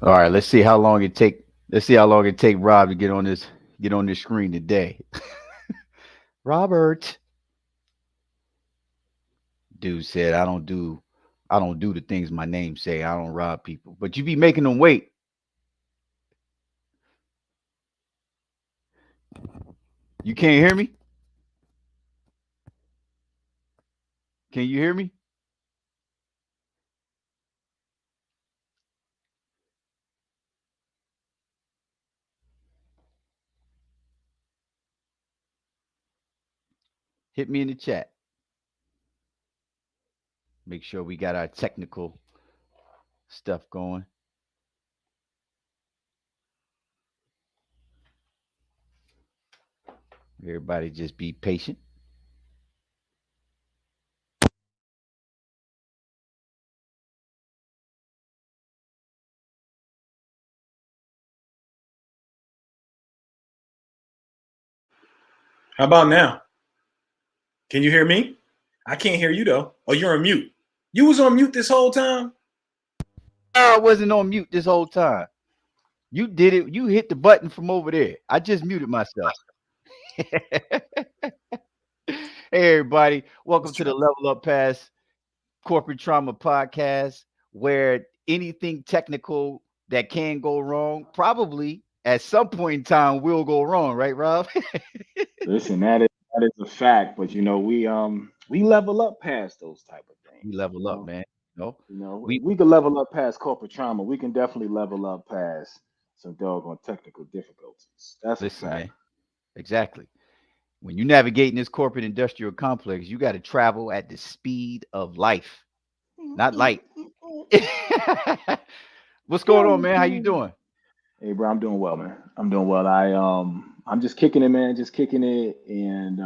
All right, let's see how long it take. Let's see how long it take Rob to get on this screen today. Robert, dude said, I don't do the things my name say. I don't rob people, but you be making them wait. You can't hear me? Can you hear me? Hit me in the chat. Make sure we got our technical stuff going. Everybody just be patient. How about now? Can you hear me? I can't hear you though. Oh, you're on mute. You was on mute this whole time? I wasn't on mute this whole time. You did it. You hit the button from over there. I just muted myself. Hey, everybody. Welcome Let's to try. the Level Up Pass Corporate Trauma Podcast, where anything technical that can go wrong, probably at some point in time, will go wrong, right, Rob? Listen, that is a fact, but we level up past those type of things. We level up, man. No, If we we could level up past corporate trauma, we can definitely level up past some doggone technical difficulties. That's a listen, fact. man. Exactly. When you navigating this corporate industrial complex, you got to travel at the speed of life, not light. What's going on, man? How you doing? Hey, bro, I'm doing well, man. I'm doing well. I'm just kicking it, man. Just kicking it, and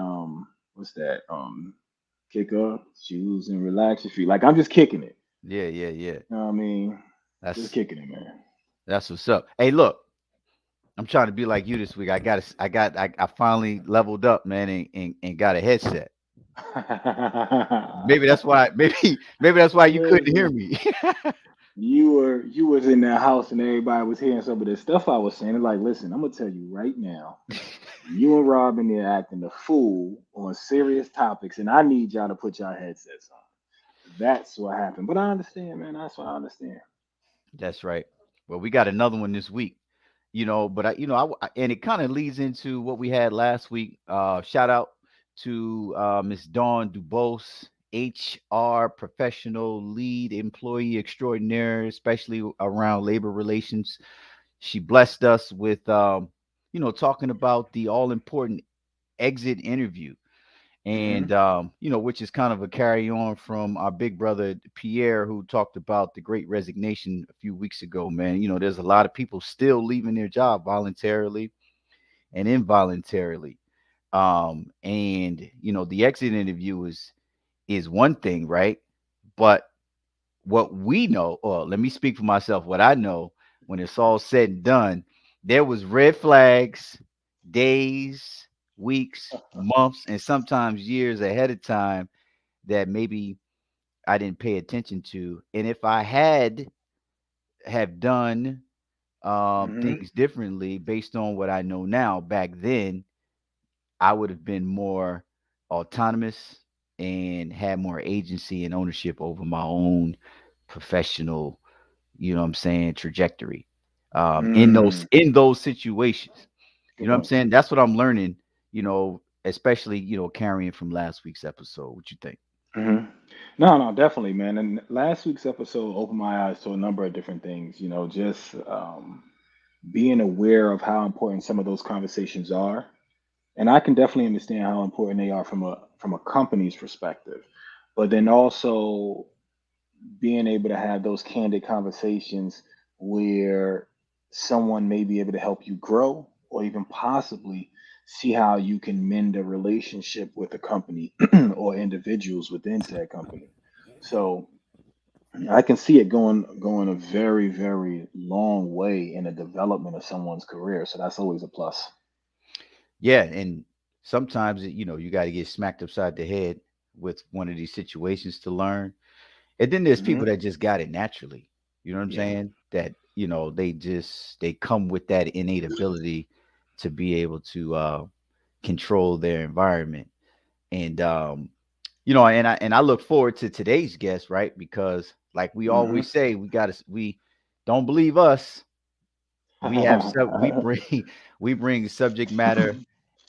what's that? Kick up, shoes, and relax your feet. Like I'm just kicking it. Yeah, yeah, yeah. You know what I mean? Just That's kicking it, man. that's what's up. Hey, look, I'm trying to be like you this week. I finally leveled up, man, and got a headset. Maybe that's why. Maybe that's why you couldn't hear Listen, me. you was in that house and everybody was hearing some of the stuff I was saying. They're like, listen, I'm gonna tell you right now, you and Rob in there acting the fool on serious topics, and I need y'all to put y'all headsets on. That's what happened. But I understand, man. That's what I understand. That's right. Well, we got another one this week. But and it kind of leads into what we had last week. Shout out to Miss Dawn Dubose, HR professional lead employee extraordinaire, especially around labor relations. She blessed us with, talking about the all important exit interview, and Hmm. which is kind of a carry on from our big brother Pierre, who talked about the great resignation a few weeks ago. Man, there's a lot of people still leaving their job voluntarily and involuntarily. And the exit interview is one thing, right? But what we know, or let me speak for myself, what I know, when it's all said and done, there was red flags days, weeks, months, and sometimes years ahead of time that maybe I didn't pay attention to. And if I have done Hmm. things differently based on what I know now, back then I would have been more autonomous and had more agency and ownership over my own professional, what I'm saying, trajectory. In those Mm. in those situations. You Good know what I'm point. saying? That's what I'm learning, especially, carrying from last week's episode. What you think? Hmm. No, no, definitely, man. And last week's episode opened my eyes to a number of different things. Just being aware of how important some of those conversations are, and I can definitely understand how important they are from a company's perspective. But then also being able to have those candid conversations where someone may be able to help you grow or even possibly see how you can mend a relationship with a company or individuals within said company. So I can see it going a very, very long way in the development of someone's career. So that's always a plus. Yeah, and sometimes you got to get smacked upside the head with one of these situations to learn. And then there's Hmm. people that just got it naturally. You know what I'm Yeah. saying? That they come with that innate ability to be able to control their environment. And and I look forward to today's guest, right? Because like we Hmm. always say, we don't believe us. We bring we bring subject matter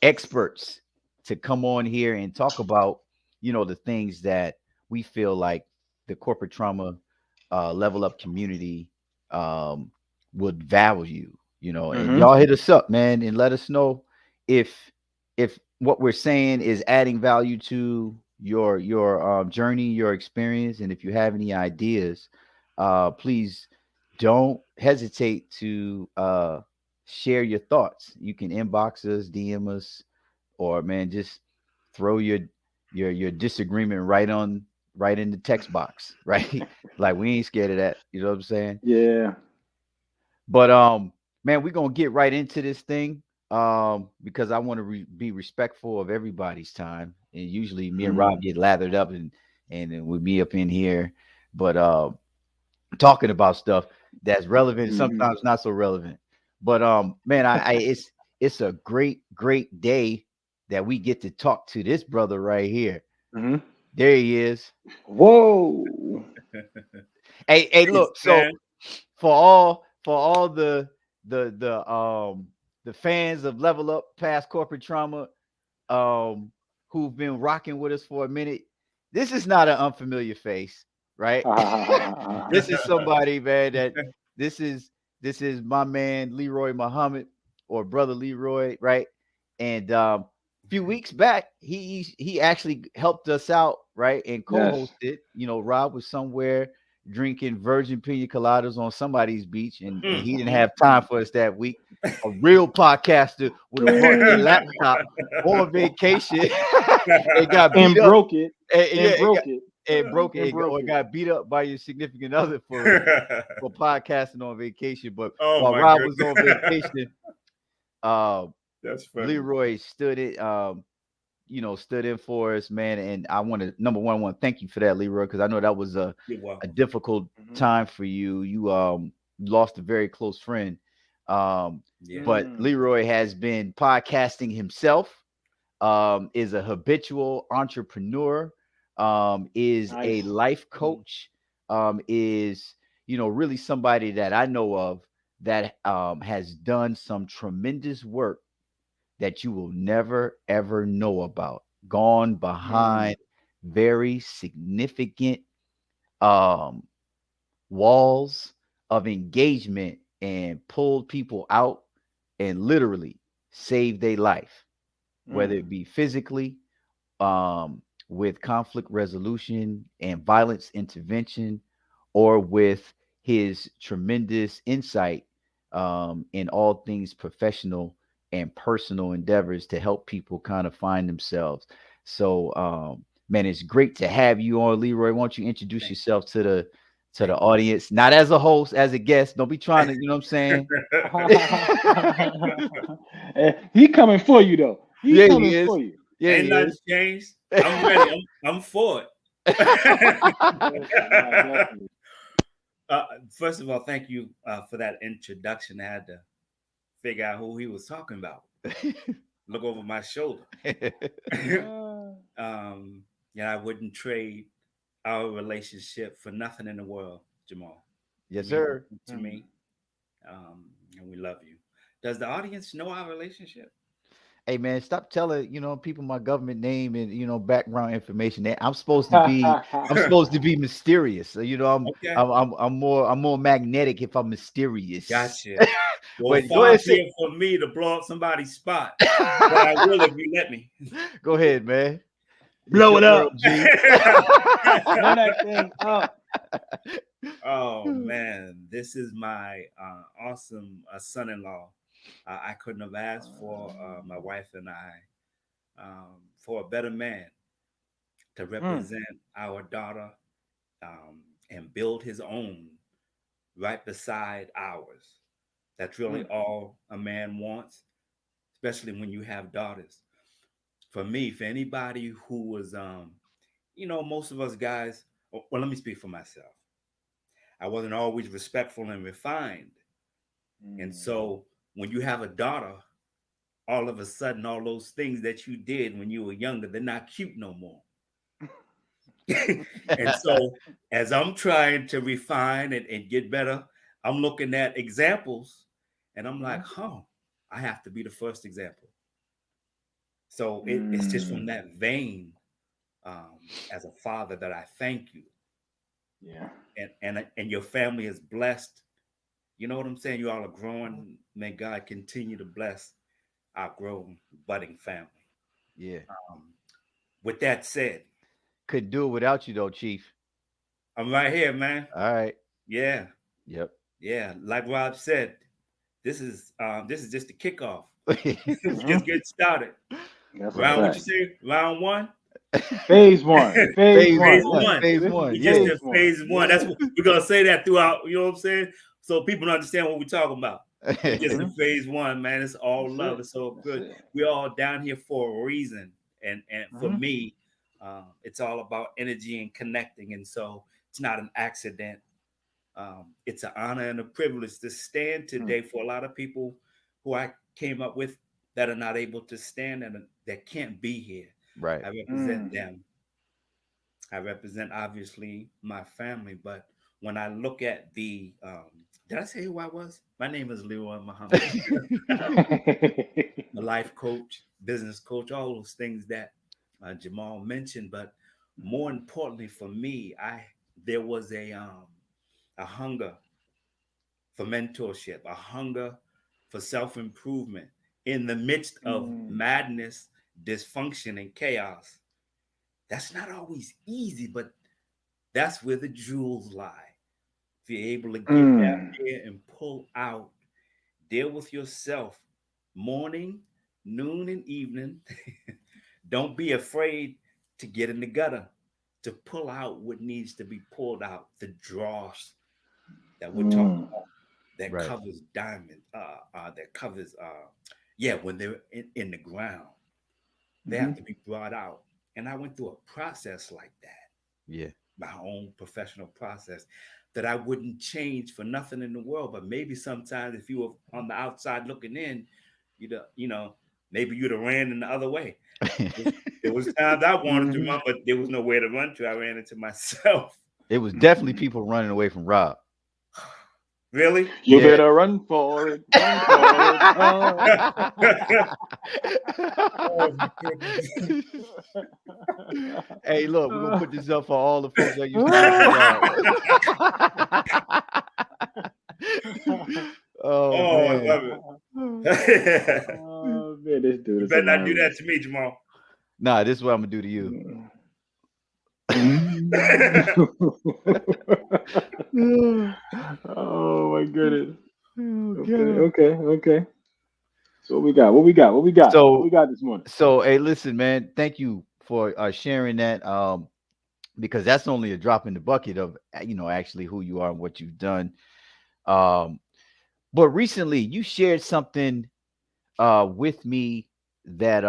experts to come on here and talk about the things that we feel like the corporate trauma level up community um would value, and Hmm. y'all hit us up, man, and let us know if what we're saying is adding value to your journey, your experience, and if you have any ideas, please don't hesitate to share your thoughts. You can inbox us, DM us, or man, just throw your disagreement right in the text box, right? Like we ain't scared of that. You know what I'm saying? Yeah. But man, we're gonna get right into this thing. Because I want to be respectful of everybody's time. And usually me and Hmm. Rob get lathered up and then with me up in here. But talking about stuff that's relevant, Hmm. sometimes not so relevant. But man, I it's a great day that we get to talk to this brother right here. Hmm. There he is. Whoa. Hey, Peace, look. So man. for all the fans of Level Up Past Corporate Trauma, um, who've been rocking with us for a minute, this is not an unfamiliar face, right? This is somebody, man, that this is this is my man Leroy Muhammad, or brother Leroy, right? And a few weeks back, he actually helped us out, right? And Yes. co-hosted. Rob was somewhere drinking virgin pina coladas on somebody's beach, and he didn't have time for us that week. A real podcaster would have brought their laptop on vacation and got beat And up. broke it. Yeah, And broke it. and broke And it, broke or it. got beat up by your significant other for podcasting on vacation. But Oh while my Rob was goodness. on vacation, uh, That's funny. Leroy stood in for us, man. And I want to number one, I want to thank you for that, Leroy, because I know that was You're a welcome. difficult Hmm. time for you. You lost a very close friend. Um, Yeah. but Mm. Leroy has been podcasting himself, is a habitual entrepreneur, is a Nice. life Mm. coach, is really somebody that I know of that has done some tremendous work that you will never ever know about. Gone Mm. behind very significant um, walls of engagement and pulled people out and literally saved their life, whether Mm. it be physically, with conflict resolution and violence intervention, or with his tremendous insight in all things professional and personal endeavors to help people kind of find themselves. So, man, it's great to have you on, Leroy. Why don't you introduce Thank yourself to the thank you. audience, not as a host, as a guest. Don't be trying to, you know what I'm saying? He coming for you though. He Yeah, he coming is. for you. Yeah, Ain't he nothing is. changed. I'm ready. I'm for it. Definitely. No, definitely. First of all, thank you for that introduction. I had to figure out who he was talking about. Look over my shoulder. Uh, um, yeah, I wouldn't trade our relationship for nothing in the world, Jamal. You Yes, mean sir. nothing to mm. me, and we love you. Does the audience know our relationship? Hey man, stop telling people my government name and background information. I'm supposed to be mysterious. So, Okay, I'm more magnetic if I'm mysterious. gotcha. Well, But go far ahead, be it from me to blow up somebody's spot, but I will if you let me. go ahead, man. It's Blow your it world, up. G. Blow that thing up. Oh man, this is my awesome son-in-law. I couldn't have asked for my wife and I for a better man to Mm. represent our daughter and build his own right beside ours. That's really Mm. all a man wants, especially when you have daughters. For me, for anybody who was, most of us guys. Well, let me speak for myself. I wasn't always respectful and refined And Mm. so when you have a daughter, all of a sudden, all those things that you did when you were younger, they're not cute no more. And so as I'm trying to refine and get better, I'm looking at examples and I'm like, huh, I have to be the first example. So it's just from Mm. that vein, as a father, that I thank you. Yeah. And your family is blessed. You know what I'm saying? You all are growing. May God continue to bless our growing, budding family. Yeah. Um, with that said, Couldn't do it without you though, Chief. I'm right here, man. All right. Yeah, Yep. yeah. Like Rob said, this is just the kickoff. It's Hmm. just getting started. That's a Round, Right. what you fact. say? Round one. Phase one. Phase phase Phase one. one. Let's. one. Phase This is one. We just Yeah. phase did one. phase one. That's Yeah. what we're gonna say that throughout. You know what I'm saying? So people understand what we're talking about. We just in Hmm. phase one, man. It's all That's love. it. It's so That's good. it. We're all down here for a reason, and for Hmm. me, it's all about energy and connecting. And so it's not an accident. It's an honor and a privilege to stand today for a lot of people who I came up with that are not able to stand and that can't be here. Right. I represent Mm. them. I represent obviously my family, but when I look at did I say who I was? My name is Leroy Muhammad. A life coach, business coach, all those things that Jamal mentioned. But more importantly for me, I there was a hunger for mentorship, a hunger for self improvement in the midst of Mm. madness, dysfunction, and chaos. That's not always easy, but that's where the jewels lie. If you're able to get down Mm. there and pull out, deal with yourself morning, noon, and evening. Don't be afraid to get in the gutter, to pull out what needs to be pulled out, the dross that we're talking Mm. about that Right. covers diamond, that covers, yeah, when they're in the ground, they Hmm. have to be brought out. And I went through a process like that, Yeah. my own professional process that I wouldn't change for nothing in the world. But maybe sometimes if you were on the outside looking in, maybe you'd have ran in the other way. There was times I wanted to Hmm. run, but there was nowhere to run to. I ran into myself. It was definitely people running away from Rob. Really? You Yeah. better run for it. Run for it. Oh my goodness. Hey, look, we're gonna put this up for all the folks that used to run from Rob. Oh Oh, I man. love it. Oh man, this dude You is better not do that hilarious. to me, Jamal. Nah, this is what I'm gonna do to you. Mm. Oh my goodness. Oh Okay, god. okay, okay. So what we got? What we got? What we got? What we So got this morning? hey, listen, man, thank you for sharing that. Because that's only a drop in the bucket of actually who you are and what you've done. Um, but recently you shared something with me that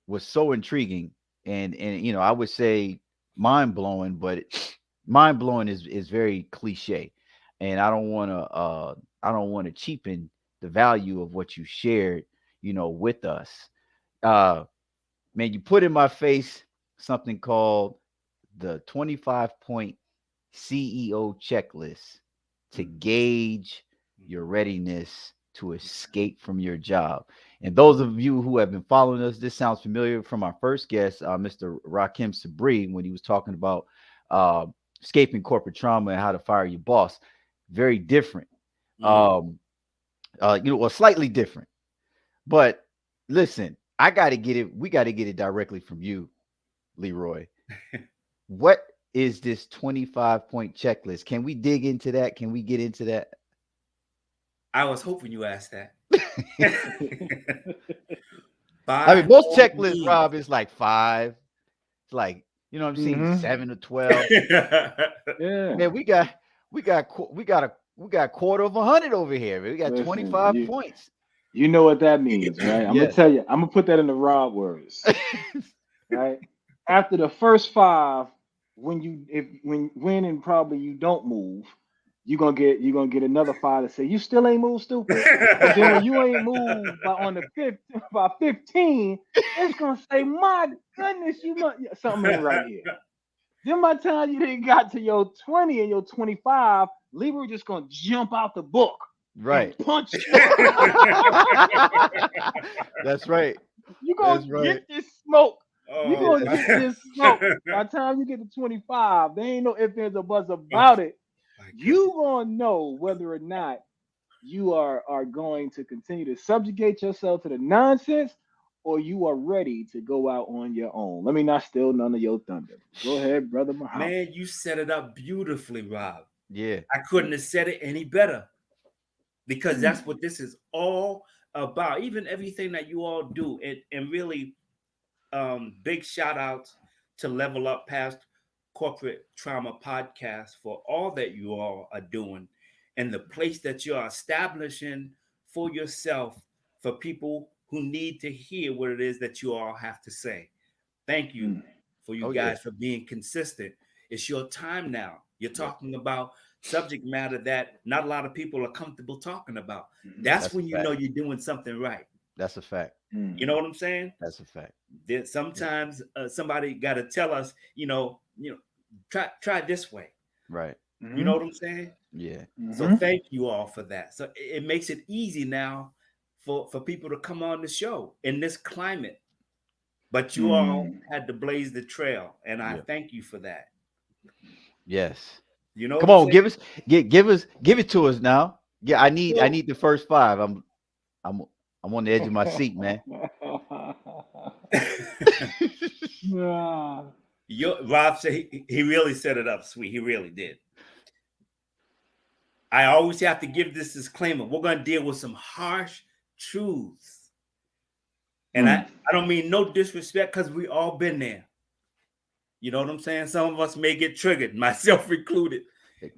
was so intriguing and I would say mind blowing, but mind blowing is very cliche, and I don't want to cheapen the value of what you shared, with us. Uh, Man, you put in my face something called the 25-point CEO checklist to gauge your readiness to escape from your job. And those of you who have been following us, this sounds familiar from our first guest, Mr. Rakim Sabri, when he was talking about uh, escaping corporate trauma and how to fire your boss. Very different. Mm. Um, well, slightly different. But listen, I got to get it. We got to get it directly from you, Leroy. What is this 25-point checklist? Can we dig into that? Can we get into that? I was hoping you asked that. I mean, By most all checklists, means. Rob, is like five. It's like, I've seen Hmm. 7 to 12. Yeah. Man, we got a quarter of 100 over here. Man. We got Listen, 25 points. you know what that means, right? I'm gonna Yes. tell you. I'm gonna put that in the raw words, right? After the first five, when and probably you don't move, you're gonna get another file to say you still ain't moved, stupid. And then when you ain't moved by on the fifth by 15, it's gonna say, my goodness, you must something ain't right here. Then by the time you didn't got to your 20 and your 25, Leroy just gonna jump out the book and Right. punch you. That's right. You gonna That's right. get this smoke. You Oh gonna Yes. get my, this smoke. By the time you get to 25, there ain't no ifs, ands, or buts oh about it. my You goodness. gonna know whether or not you are going to continue to subjugate yourself to the nonsense, or you are ready to go out on your own. Let me not steal none of your thunder. Go ahead, brother Muhammad. Man, you set it up beautifully, Rob. Yeah. I couldn't have said it any better because Mm, that's what this is all about. Even everything that you all do, and really big shout outs to Level Up Past Corporate Trauma Podcast for all that you all are doing and the place that you are establishing for yourself for people who need to hear what it is that you all have to say. Thank you mm, for you Oh yeah. guys for being consistent. It's your time now. You're Yep. talking about subject matter that not a lot of people are comfortable talking about. mm, That's That's a when you know fact. you're doing something right. That's a fact. You mm, know what I'm saying? That's a fact. That Yeah. sometimes somebody got to tell us, try this way. Right. You know mm, what I'm saying? Yeah. So mm, thank you all for that. So it makes it easy now for people to come on the show in this climate. But you all mm. had to blaze the trail, and I Yeah. thank you for that. Yes. You know what Come I'm on, saying? give it to us now. Yeah, I So need the first five. I'm I'm on the edge of my seat, man. Yeah. Rob said he really set it up sweet. He really did. I always have to give this disclaimer. We're going to deal with some harsh truths. And I, Mm. I don't mean no disrespect because we all been there. You know what I'm saying? Some of us may get triggered, myself included.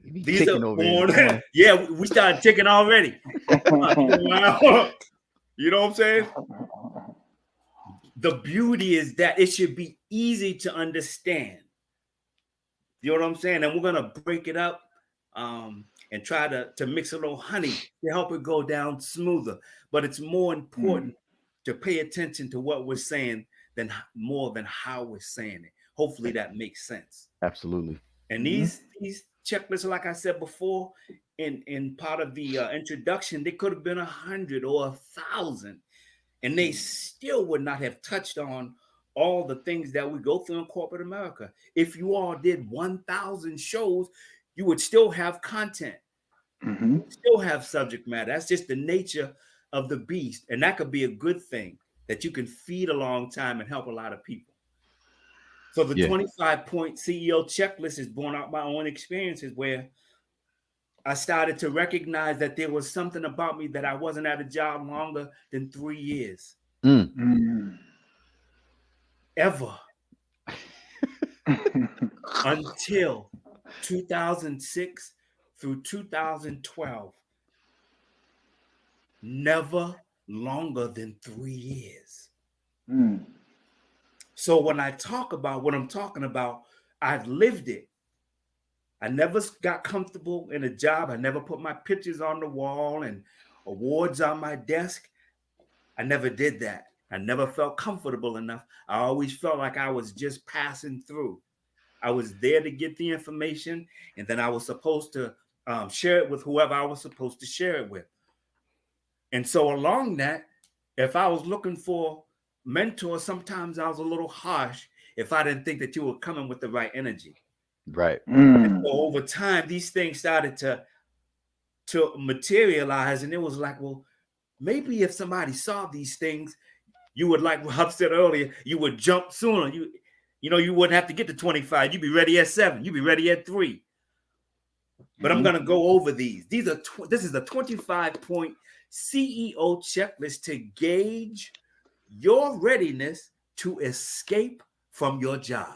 You be These are ticking over here. born. Come on. Yeah, we started ticking already. Wow. You know what I'm saying? The beauty is that it should be easy to understand. You know what I'm saying? And we're gonna break it up and try to mix a little honey to help it go down smoother. But it's more Mm, important to pay attention to what we're saying than more than how we're saying it. Hopefully that makes sense. Absolutely. And mm, these checklists, like I said before, in part of the introduction, they could have been 100 or 1,000, and they still would not have touched on all the things that we go through in corporate America. If you all did 1,000 shows, you would still have content, mhm, still have subject matter. That's just the nature of the beast, and that could be a good thing that you can feed a long time and help a lot of people. So the Yeah. 25-point CEO checklist is born out my own experiences where I started to recognize that there was something about me that I wasn't at a job longer than 3 years, Mm. mm. ever, until 2006 through 2012. Never longer than 3 years. Mm, So when I talk about what I'm talking about, I've lived it. I never got comfortable in a job. I never put my pictures on the wall and awards on my desk. I never did that. I never felt comfortable enough. I always felt like I was just passing through. I was there to get the information, and then I was supposed to share it with whoever I was supposed to share it with. And so, along that, if I was looking for mentors, sometimes I was a little harsh if I didn't think that you were coming with the right energy. Right. And mm, so, over time, these things started to materialize, and it was like, well, maybe if somebody saw these things, you would, like Rob said earlier, you would jump sooner. You wouldn't have to get to 25. You'd be ready at 7. You'd be ready at 3. But I'm mhm, going to go over these. This is a 25-point CEO checklist to gauge your readiness to escape from your job.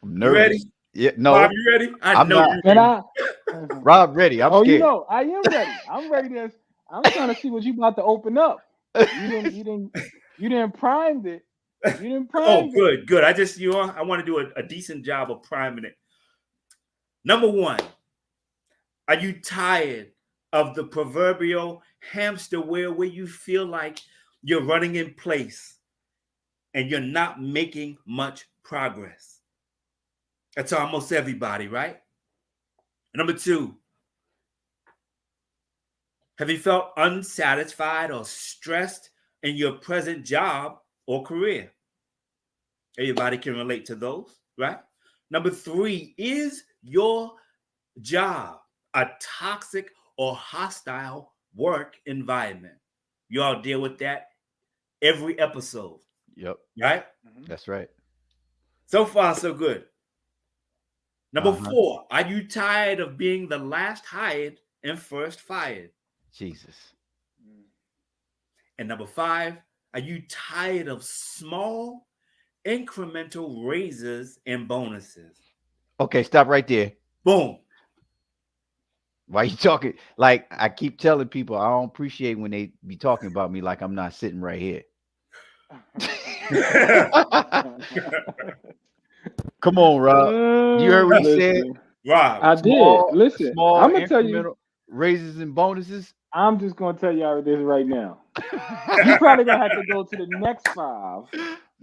I'm You ready? nervous. Yeah. Bob, No, you ready? I I'm know not. you and ready. I. Rob ready. I'm Oh, scared. I am ready. I'm ready to. I'm trying to see what you about to open up. You didn't. You didn't. You didn't prime it. You didn't Oh, prime it. good, good. I want to do a decent job of priming it. Number one, are you tired of the proverbial hamster wheel where you feel like you're running in place and you're not making much progress? That's almost everybody, right? Number two, have you felt unsatisfied or stressed in your present job or career? Everybody can relate to those, right? Number three, is your job a toxic or hostile work environment? You all deal with that every episode, Yep. right? Mhm. That's right. So far, so good. Number Uh-huh. four, are you tired of being the last hired and first fired? Jesus. Mm. And number five, are you tired of small incremental raises and bonuses? Okay, stop right there. Boom. Why you talking? Like I keep telling people, I don't appreciate when they be talking about me like I'm not sitting right here. Come on, Rob. You heard what he said? Listen, Rob. I did. Small, Listen, small I'm gonna tell you. incremental raises and bonuses. I'm just gonna tell y'all this right now. You probably gonna have to go to the next five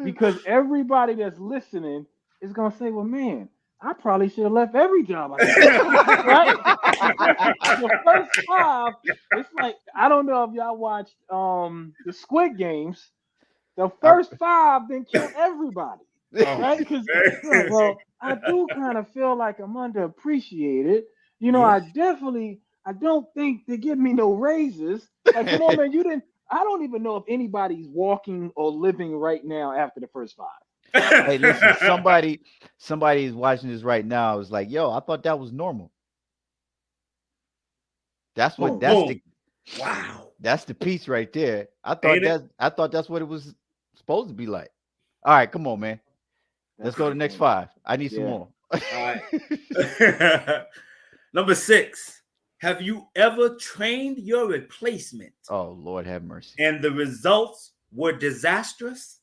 because everybody that's listening is gonna say, "Well, man, I probably should have left every job I had." Right? The first five, it's like I don't know if y'all watched the Squid Games. The I- first five then killed everybody, Oh. right? Because you're like, well, I do kind of feel like I'm underappreciated. Yeah. I don't think they give me no raises. Like, come on, man, you didn't. I don't even know if anybody's walking or living right now after the first five. Hey, listen, somebody is watching this right now. Is like, yo, I thought that was normal. That's what Boom. that's Boom. the Wow. that's the piece right there. Ain't it? I thought that's what it was supposed to be like. All right, come on, man. Let's That's go to the next insane. five. I need some Yeah. more. All right. Number six. Have you ever trained your replacement Oh, Lord have mercy. and the results were disastrous?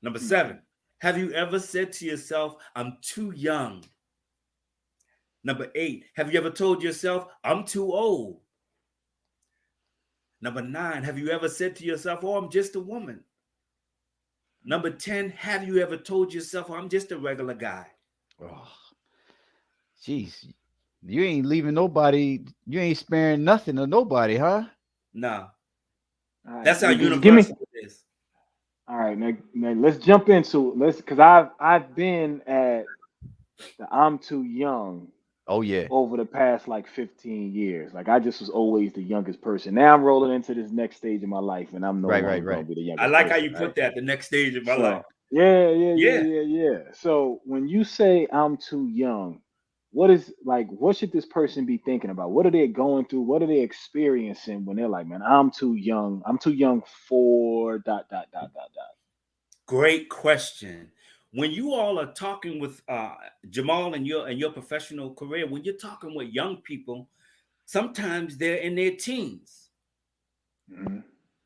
Number Hmm. seven. Have you ever said to yourself, I'm too young? Number eight. Have you ever told yourself, I'm too old? Number nine. Have you ever said to yourself, oh, I'm just a woman? Number 10. Have you ever told yourself, oh, I'm just a regular guy? Oh, jeez. You ain't leaving nobody. You ain't sparing nothing or nobody, huh? No. All right. That's how Just give me. universal it is. All right. Now let's jump into let's because I've been at the I'm too young Oh yeah. over the past like 15 years. Like I just was always the youngest person. Now I'm rolling into this next stage of my life and I'm no Right, right, longer going right. to be the I youngest like how person, you right? put that, the next stage of my life. So, Yeah. yeah. So, when you say I'm too young, what should this person be thinking about? What are they going through? What are they experiencing when they're like, "Man, I'm too young. I'm too young for dot dot dot dot dot." Great question. When you all are talking with Jamal and your professional career, when you're talking with young people, sometimes they're in their teens, Mhm.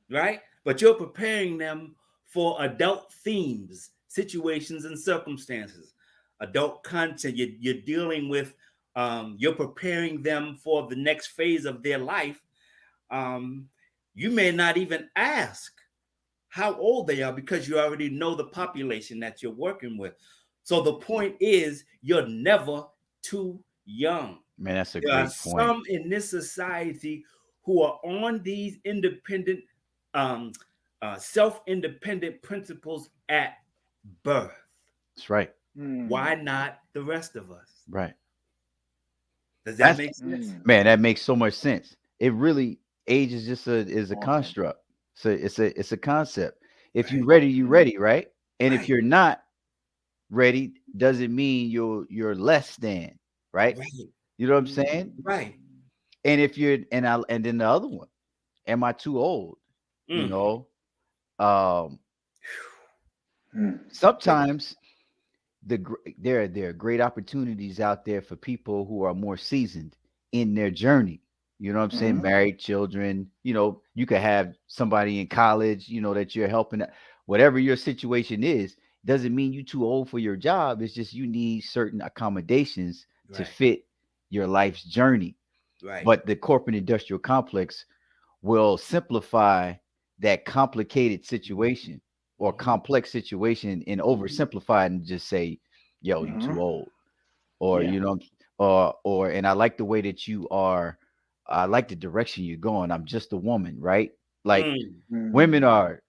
right? But you're preparing them for adult themes, situations, and circumstances, adult content. You're dealing with, you're preparing them for the next phase of their life. Um, you may not even ask how old they are because you already know the population that you're working with. So the point is, you're never too young. Man, that's a There are great point. some in this society who are on these independent, um, self-independent principles at birth. That's right. Why Mm, not the rest of us? Right. Does that That's make sense? mm. man, that makes so much sense. It really age is just a Come on, man. construct. So it's a concept. If you Right, ready, you Mm, ready, right? And if right, you're not ready, doesn't mean you're less than, right? right, You know what I'm saying? mm, right. And if you're and then the other one, am I too old? You Mm. know, um, mm. sometimes there are great opportunities out there for people who are more seasoned in their journey. You know what I'm saying? Mhm. Married, children. You know, you could have somebody in college. You know that you're helping. Whatever your situation is, doesn't mean you too old for your job. It's just you need certain accommodations to Right. fit your life's journey. Right. But the corporate industrial complex will simplify that complicated situation or Mm-hmm. complex situation and oversimplify it and just say, yo, you Hmm. too old. Or, Yeah. and I like the way that you are, I like the direction you're going. I'm just a woman, right? Like Mm. women Mm. are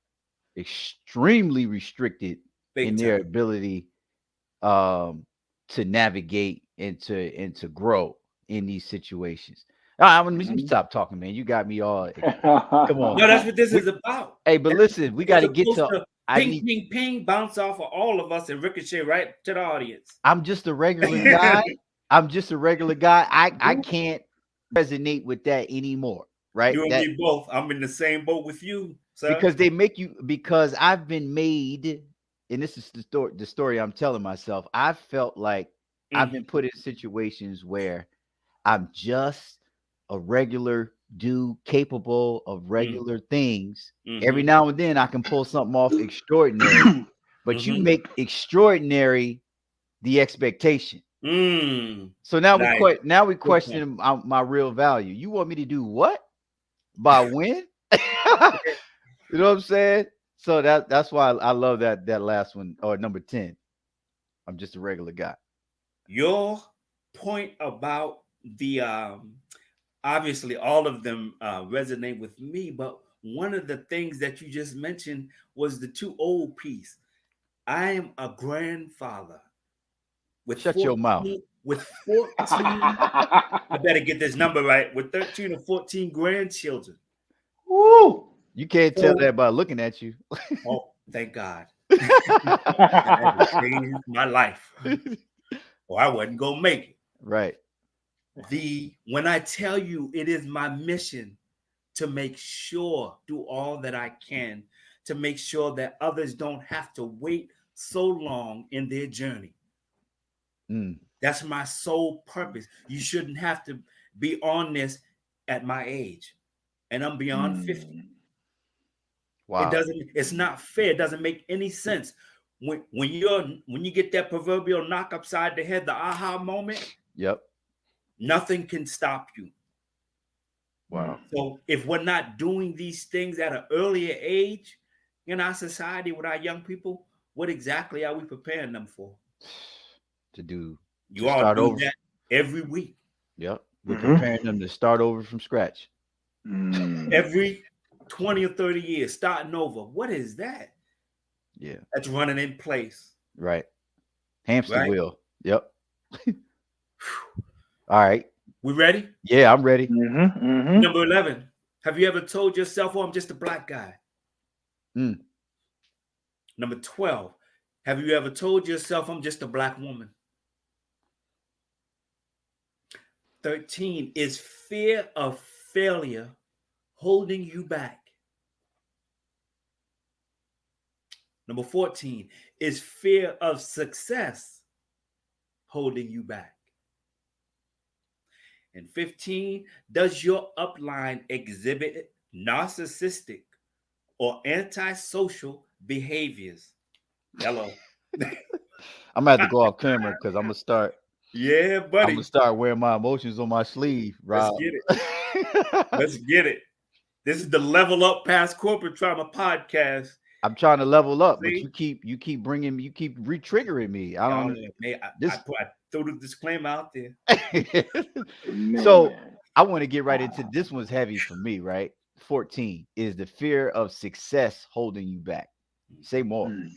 extremely restricted in Big their time. ability um to navigate and to grow in these situations. Let me Mhm. stop talking, man. You got me all come on. No, that's what this We is about. Hey, but And listen, we got it's to get supposed to to I ping, need ping, ping, bounce off of all of us and ricochet right to the audience. I'm just a regular guy. I'm just a regular guy. I Mhm. can't resonate with that anymore, right? You and That me both. I'm in the same boat with you, sir. because they make you because I've been made, and this is the story I'm telling myself. I felt like I've Mm, been put in situations where I'm just a regular dude capable of mm, regular things. Every mm-hmm, now and then I can pull something off extraordinary, but you mm-hmm, make extraordinary the expectation. mm. So now Nice. we Good point. question my real value. You want me to do what? By when? You know what I'm saying? So that's why I love that last one or number 10. I'm just a regular guy. Your point about the obviously all of them resonate with me, but one of the things that you just mentioned was the too old piece. I am a grandfather with Shut your mouth. 14. I better get this number right, with 13 or 14 grandchildren. Woo. You can't tell So, that by looking at you. oh, thank God. That has changed my life, or I wasn't gonna make it. Right. The When I tell you it is my mission to make sure, do all that I can to make sure that others don't have to wait so long in their journey. Mm, That's my sole purpose. You shouldn't have to be on this at my age. And I'm beyond 50. Mm. wow. It's not fair. It doesn't make any sense. When you get that proverbial knock upside the head, the aha moment, Yep. nothing can stop you. Mm. Wow. So if we're not doing these things at an earlier age in our society with our young people, what exactly are we preparing them for? To do to You all start do over. that every week. Yep. We're Mhm. preparing them to start over from scratch. Mm. Every 20 or 30 years, starting over. What is that? Yeah. That's running in place, Right. Hamster right? wheel. Yep. All right. We ready? Yeah, I'm ready. Mhm. Mhm. Number 11. Have you ever told yourself, oh, I'm just a black guy? Mm. Number 12. Have you ever told yourself, I'm just a black woman? 13. Is fear of failure holding you back? Number 14. Is fear of success holding you back? And 15. Does your upline exhibit narcissistic or antisocial behaviors? Hello. I'm gonna have to go off camera because Yeah, I'm gonna buddy. start wearing my emotions on my sleeve, Let's Rob. get it. Let's get it. This is the Level Up Past Corporate Trauma podcast. I'm trying to level up, but See, you keep re-triggering me. I y'all don't know, man, this I threw the disclaimer out there. so Man. I want to get right into Ah. this one's heavy for me, right? 14 is the fear of success holding you back. Say more. Mm.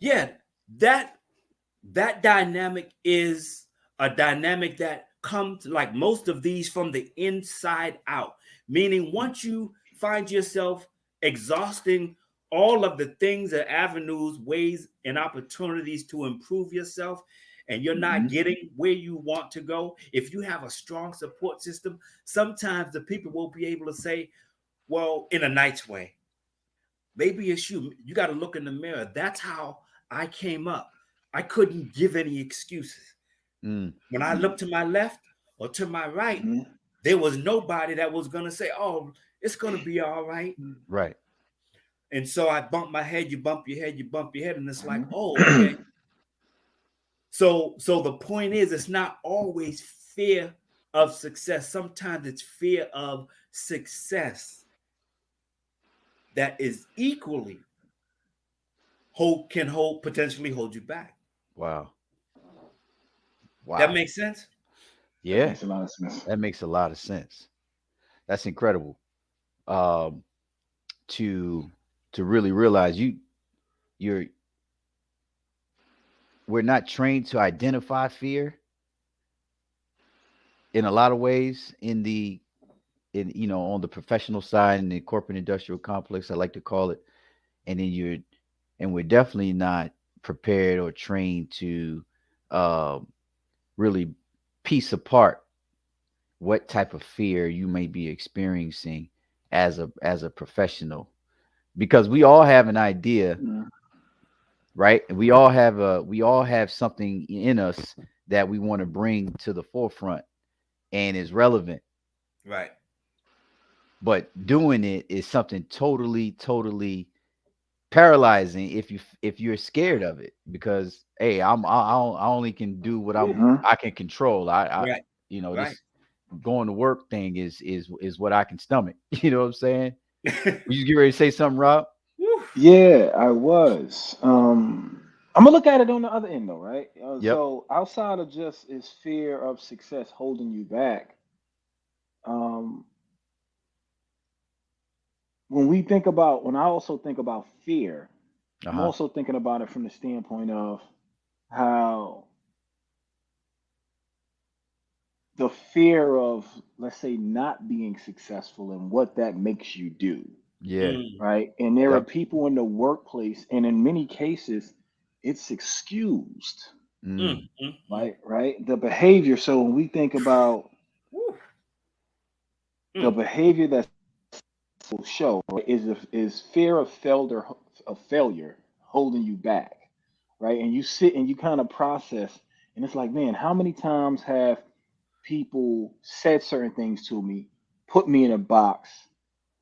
Yeah, that that dynamic is a dynamic that comes like most of these from the inside out. Meaning, once you find yourself exhausting all of the things and avenues, ways, and opportunities to improve yourself, and you're not Mhm. getting where you want to go, if you have a strong support system, sometimes the people will be able to say, well, in a nice way, maybe it's you. You got to look in the mirror. That's how I came up. I couldn't give any excuses. Mm, When I Mm. looked to my left or to my right, Mhm. there was nobody that was going to say, oh, it's going to be all right. Mm. right. And so I bump my head, you bump your head, you bump your head, and it's like, oh, Mhm. okay. So the point is, it's not always fear of success. Sometimes it's fear of success that is equally hold potentially hold you back. Wow. That Wow. makes sense. That Yeah, makes a lot of sense. that makes a lot of sense. That's incredible. Um, to really realize you're we're not trained to identify fear in a lot of ways in on the professional side in the corporate industrial complex, I like to call it. And then we're definitely not prepared or trained to um, really piece apart what type of fear you may be experiencing as a professional, because we all have an idea, Mm. right? And we all have something in us that we want to bring to the forefront and is relevant, Right. but doing it is something totally paralyzing if you're scared of it, because hey, I only can do what Woo. Mhm. I can control. I Right. Right. this going to work thing is what I can stomach. You know what I'm saying? You get ready to say something, Rob? Woo. Yeah, I was. I'm gonna look at it on the other end though, right? Yep. So outside of just is fear of success holding you back, um, when I also think about fear, I'm Uh-huh. also thinking about it from the standpoint of how the fear of, let's say, not being successful and what that makes you do, Yeah. Mm, right? And there are Yep. people in the workplace, and in many cases, it's excused, mm, Mm. mm, mm. right? The behavior. So when we think about Woo. the Mm, behavior that will show, right, is fear of failure holding you back, right? And you sit and you kind of process, and it's like, man, how many times have people said certain things to me, put me in a box,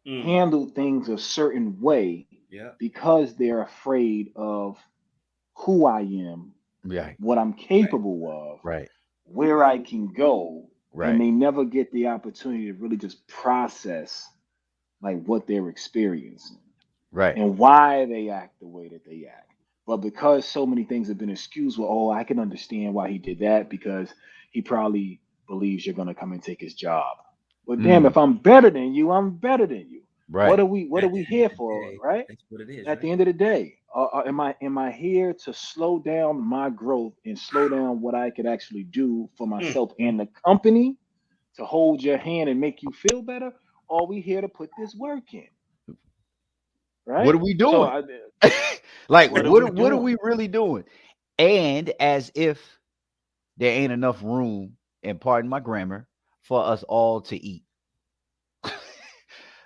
mm. handled things a certain way Yeah. because they're afraid of who I am, Right. what I'm Right. capable of, Right. where Right. I can go, and Right. they never get the opportunity to really just process like what they're experiencing Right. and why they act the way that they act. But because so many things have been excused, well, oh, I can understand why he did that because he probably believes you're going to come and take his job. Well, damn, Mm. if I'm better than you, I'm better than you. Right. What are At the we end here of the for, day, right? that's what it is, At the right? end of the day, am I here to slow down my growth and slow down what I could actually do for Mm, myself mm. and the company to hold your hand and make you feel better? Or are we here to put this work in, What right? are we So doing? Like what are we what are doing? we really doing? And as if there ain't enough room, and pardon my grammar, for us all to eat.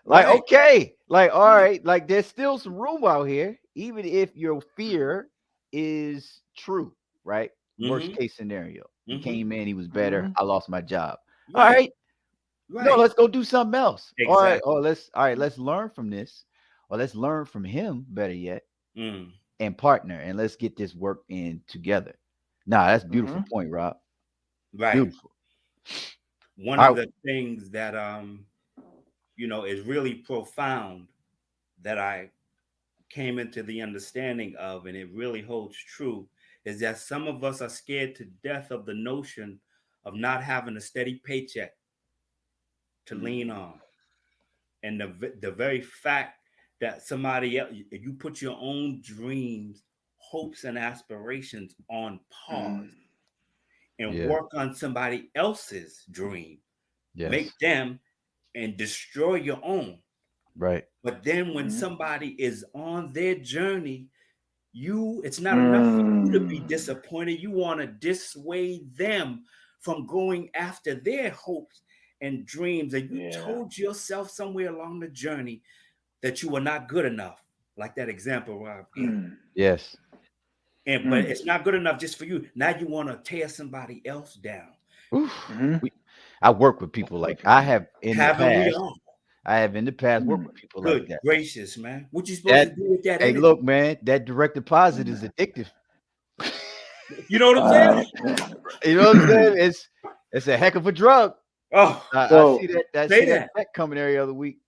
Like, Right. okay, like, all Right. right, like there's still some room out here, even if your fear is true, right? Worst Mm-hmm. case scenario. He Mm-hmm. came in, he was better. Mhm. I lost my job. All Right. right, no, Right. let's go do something else. All right, Exactly. or let's learn from this, or let's learn from him, better yet, Mm. and partner, and let's get this work in together. Nah, that's a beautiful Mhm. point, Rob. Right. Beautiful. One All of right. the things that is really profound that I came into the understanding of, and it really holds true, is that some of us are scared to death of the notion of not having a steady paycheck to lean Mm. on. And the very fact that somebody else, you put your own dreams, hopes, and aspirations on Mhm. pause and Yeah. work on somebody else's dream, Yes. make them and destroy your own. Right. But then when Mhm. somebody is on their journey, it's not enough for you to be Mm. disappointed. You want to dissuade them from going after their hopes and dreams. And you Yeah. told yourself somewhere along the journey that you were not good enough, like that example Rob gave. Mm. Yes. But Mm. it's not good enough just for you. Now you want to tear somebody else down. Oof. Mhm. We, I work with That's people like I perfect. have in the Haven't we past. all? I have in the past worked Mm, with people like Good that. gracious, man. What you supposed to That do with that hey, energy? look, man, that direct deposit mm. is addictive. You know what I'm saying? Uh, You know what I'm saying? It's a heck of a drug. Oh, I see so that. I see say that that. check coming every other week.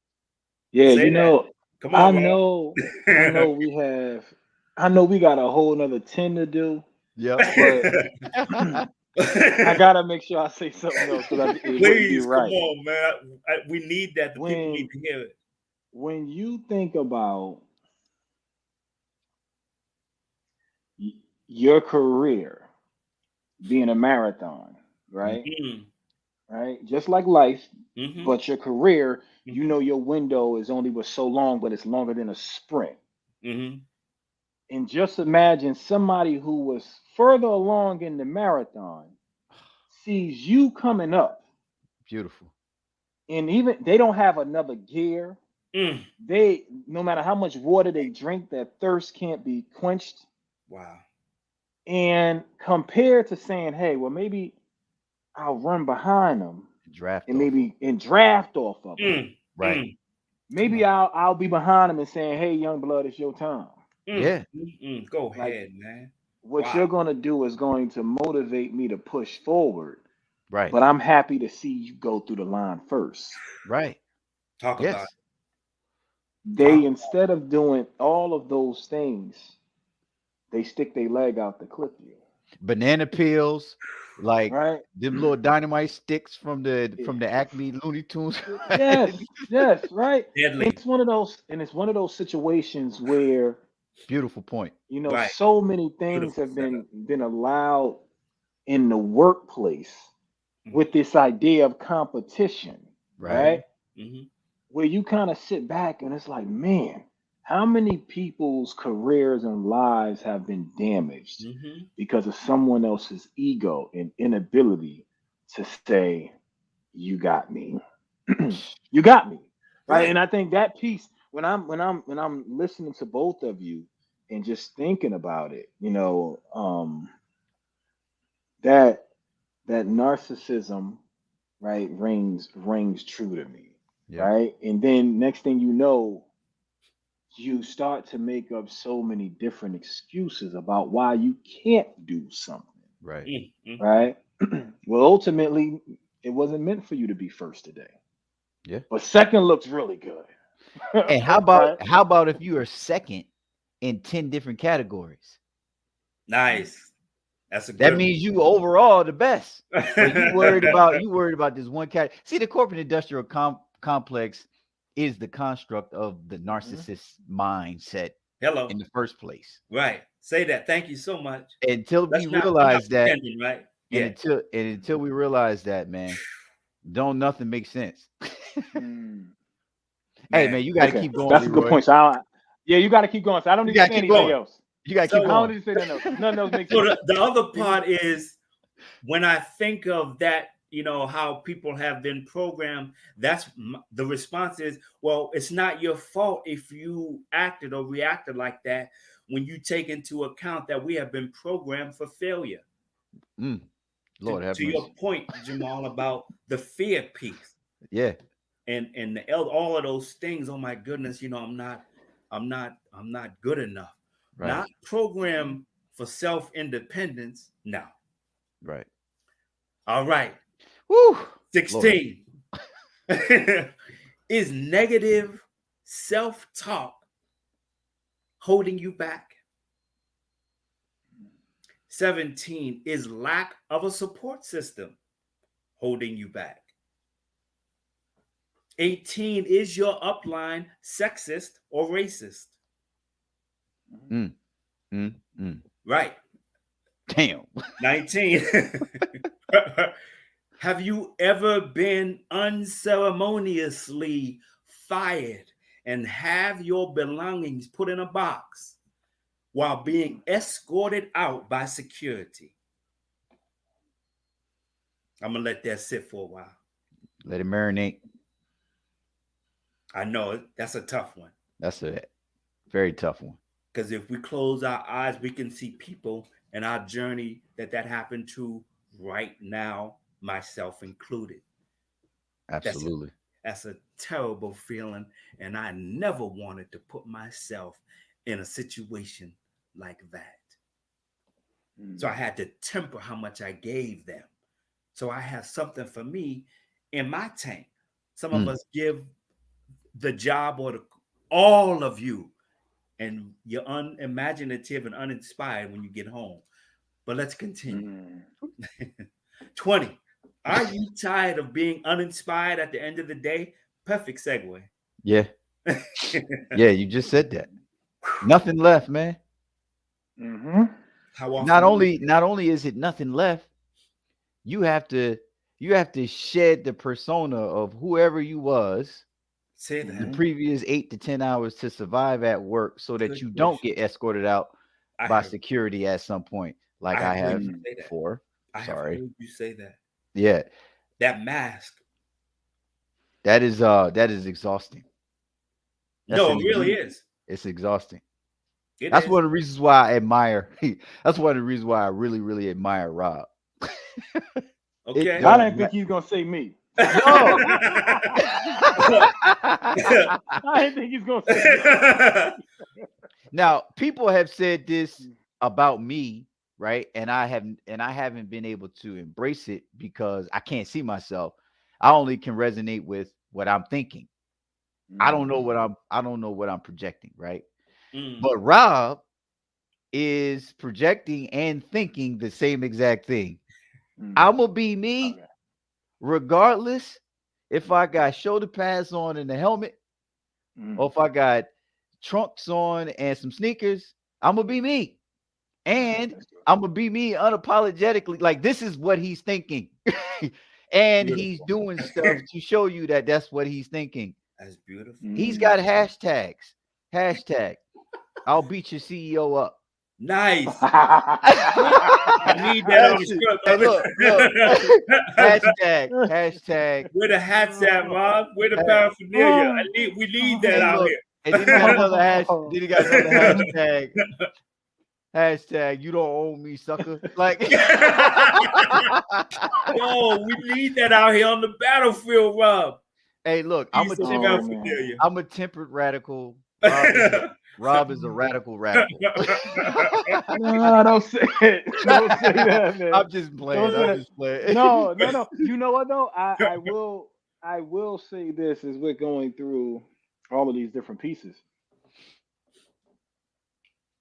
yeah, Say that. Come I on, know, I Rob. know we have, I know we got a whole nother 10 to do, Yep. but I gotta make sure I say something else because it wouldn't be Please, come right. on, man. We need that. The people need When to hear it. when you think about y- your career being a marathon, right? Mm-hmm. Right? Just like life, Mm-hmm. but your career, you Mm-hmm. know your window is only was so long, but it's longer than a sprint. Mm-hmm. And just imagine somebody who was further along in the marathon sees you coming up, Beautiful. and even they don't have another gear. Mm. They no matter how much water they drink, their thirst can't be quenched. Wow. And compared to saying, hey, well, maybe I'll run behind them Draft and off of. maybe and draft off of them. Mm. Right. Mm. Come Maybe on. I'll be behind them and saying, hey, young blood, it's your time. Mm. Yeah. Mm. Mm. Go Like ahead, man. what Wow. you're gonna do is going to motivate me to push forward. Right. But I'm happy to see you go through the line first. Right. Talk about Yes. it. They Talk. instead of doing all of those things, they stick their leg out to clip you. Banana peels, like Right? them little dynamite sticks Yeah. from the Acme Looney Tunes. Yes, yes, right. Deadly. And it's one of those situations where Beautiful point. Right. so many things Beautiful have setup. been allowed in the workplace Mm. with this idea of competition, Right. Mm-hmm. right? Mm-hmm. Where you kind of sit back and it's like, man, how many people's careers and lives have been damaged Mm-hmm. because of someone else's ego and inability to say, you got me. You got me. Right. Right. And I think that piece, when I'm listening to both of you and just thinking about it, that that narcissism, right, rings true to me. Yep. Right. And then next thing you know, you start to make up so many different excuses about why you can't do something. Right. Mm. Mm-hmm. Right. Well, ultimately, it wasn't meant for you to be first today. Yeah. But second looks really good. And Right? how about if you are second in 10 different categories? Nice. That's a That good means you overall the best. one. But you worried about this one cat. See, the corporate industrial complex is the construct of the Mhm. narcissist mindset Hello. in the first place. Right. Say that. Thank you so much. Until we I'm not realize that, pretending, right? and Yeah. until we realize that, man, don't nothing make sense. Mm. Hey, Man. man, you got to Okay, keep going, that's a good Leroy. point. Yeah, you got to keep going. So I don't You need to got to say keep anything going. else. You got to keep I don't So going. need to say nothing else because nothing else makes so sense. the other When you, part is when I think of that, how people have been programmed, the response is, well, it's not your fault if you acted or reacted like that when you take into account that we have been programmed for failure. Mm, Lord have To your mercy. point, Jamal, about the fear piece Yeah. and all of those things. Oh my goodness, I'm not good enough. Right. Not programmed for self-independence. No. Right. All right. Woo. Lord. 16 is negative self-talk holding you back. 17 is lack of a support system holding you back. 18 is your upline sexist or racist. Mm, mm. Right. Damn. 19. Have you ever been unceremoniously fired and have your belongings put in a box while being escorted out by security? I'm going to let that sit for a while. Let it marinate. I know that's a tough one That's a very tough one. because if we close our eyes, we can see people in our journey that happened to right now, myself included. That's Absolutely. That's a terrible feeling. And I never wanted to put myself in a situation like that. So I Mm, had to temper how much I gave them. So I have something for me in my tank. Some of Mm, us give the job or all of you, and you're unimaginative and uninspired when you get home. But let's continue. mm. 20. Are you tired of being uninspired at the end of the day? Perfect segue. yeah, yeah. You just said that. Nothing left, man. Mm-hmm. How Not often do we only not only is it nothing left, you have to you have to shed the persona of whoever you was say the that? Mm-hmm. previous 8 to 10 hours to survive at work so that Good you don't gracious. get escorted out I by have security at some point, like I I have heard have you Mm. say that. before. I have Sorry. heard you say that. Yeah, That mask. that is exhausting. That's No, an it really Mm-hmm. is. it's exhausting. It That's is. one of the reasons why I admire. That's one of the reasons why I really, really admire Rob. It Okay. I don't didn't ma- think he was gonna say me. no. I didn't think he was gonna say me. Now, people have said this about me, right? And I haven't been able to embrace it because I can't see myself. I only can resonate with what I'm thinking. Mm-hmm. I don't know what I'm projecting, right? Mm, But Rob is projecting and thinking the same exact thing. Mm. I'm gonna be me Okay. regardless if I Mm-hmm. got shoulder pads on and a helmet or Mm. if I got trunks on and some sneakers. I'm gonna be me. And That's good. I'm gonna be me unapologetically. Like this is what he's thinking, and he's beautiful. doing stuff to show you that that's what he's thinking. That's beautiful. He's Mm. got hashtags. Hashtag. I'll beat your CEO up. Nice. Mm. I need that on That's the it. shirt, And look, look. brother. Hashtag. Hashtag. Where the hats at, Mom? Where the ha- paraphernalia? We need that And out look. here. And then he got another hash. Then he got another hashtag. Hashtag. You don't own me, sucker. Like. Yo, we need that out here on the battlefield, Rob. Hey, look. Need some Oh man. paraphernalia. I'm a tempered radical. Rob is a radical radical. No, don't say it. Don't say that, man. I'm just Don't playing. say I'm that. just playing. No, no, no. You know what though? I will say this as we're going through all of these different pieces.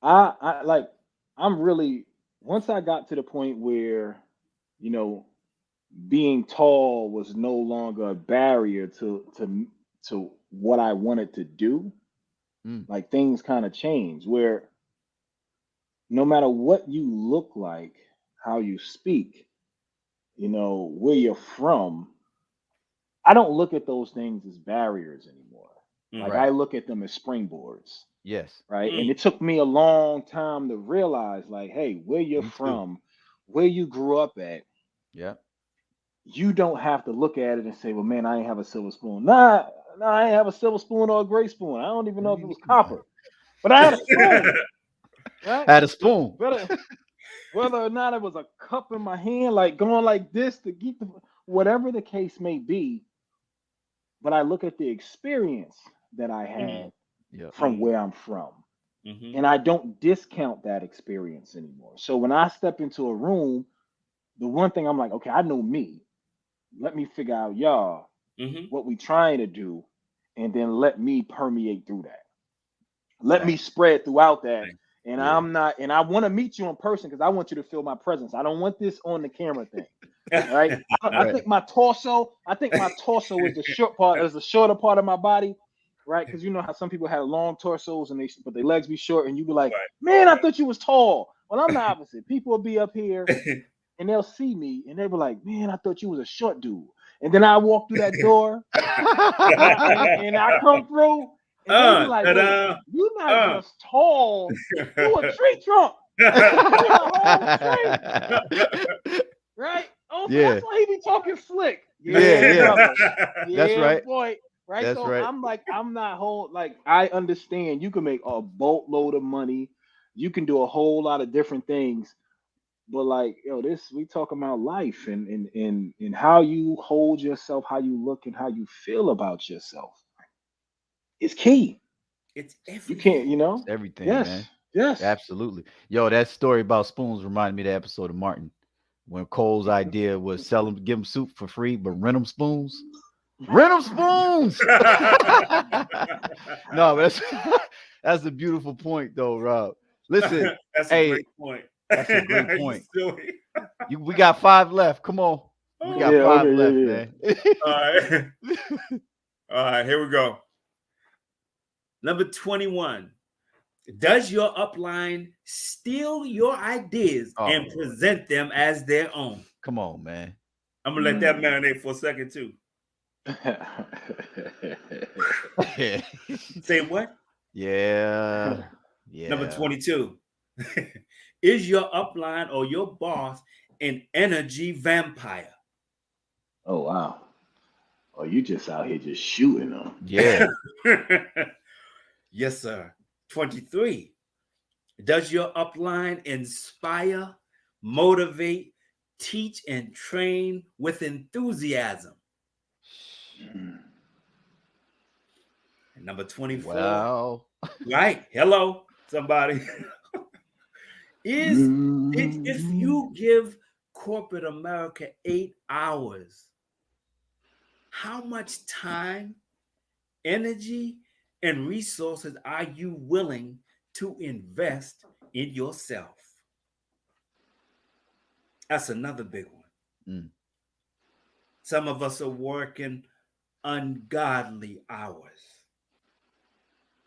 I like I'm really once I got to the point where, you know, being tall was no longer a barrier to what I wanted to do, Mm, like things kind of changed where no matter what you look like, how you speak, where you're from, I don't look at those things as barriers anymore. Like Mm, I right. look at them as springboards, Yes. right? And mm. it took me a long time to realize, like, hey, where you're Me too. from, where you grew up at, Yeah. you don't have to look at it and say, well, man, I ain't have a silver spoon. Nah, I ain't have a silver spoon or a gray spoon. I don't even know if it was copper, but I had a spoon, right? Had a spoon. Whether or not it was a cup in my hand, like going like this to get whatever the case may be, but I look at the experience that I Mm, had Yep. from mm, where I'm from. mhm, And I don't discount that experience anymore. So when I step into a room, the one thing I'm like, okay, I know me. Let me figure out y'all, mhm. what we trying to do, and then let me permeate through that. Let me Nice, spread throughout that. nice. And Yeah. I'm not, and I want to meet you in person because I want you to feel my presence. I don't want this on the camera thing. All right. I Right. think my torso, is the is the shorter part of my body, right? Because you know how some people have long torsos and but their legs be short, and you be like, Right, man, I thought you was tall. Well, I'm the opposite. People will be up here and they'll see me and they'll be like, man, I thought you was a short dude. And then I walk through that door, and I come through, and they be like, wait, ta-da, you not uh. just tall, you a tree trunk. You a whole tree, right? Oh, so that's Yeah. why he be talking slick. Yeah. Yeah, Yeah. brother. That's Yeah, right. boy. Right. That's So right. I'm like, I'm not whole. Like, I understand you can make a boatload of money. You can do a whole lot of different things. But like, yo, this we talking about life and how you hold yourself, how you look, and how you feel about yourself is key. It's You can't, everything. It's everything, Yes, man. yes. Absolutely. Yo, that story about spoons reminded me of the episode of Martin when Cole's idea was sell them, give them soup for free, but rent them spoons. Rent them spoons. No, but that's that's a beautiful point, though, Rob. Listen, That's a hey, great point. that's a great You point. silly. We got 5 left. Come on, we Oh, got Yeah, five okay, yeah, left, yeah. man. all right. All right, here we go. Number 21. Does your upline steal your ideas Oh and Lord, present them as their own? come on, man. I'm gonna let that Mm. marinate for a second too. Yeah, Say what? yeah, Number yeah. 22. Is your upline or your boss an energy vampire? Oh wow. Oh, you just out here just shooting them. Yeah. Yes, sir. 23. Does your upline inspire, motivate, teach, and train with enthusiasm? Mm. And number 24. Well, Right. Hello, somebody. Is if Mm. you give corporate America 8 hours, how much time, energy, and resources are you willing to invest in yourself? That's another big one. mm, Some of us are working ungodly hours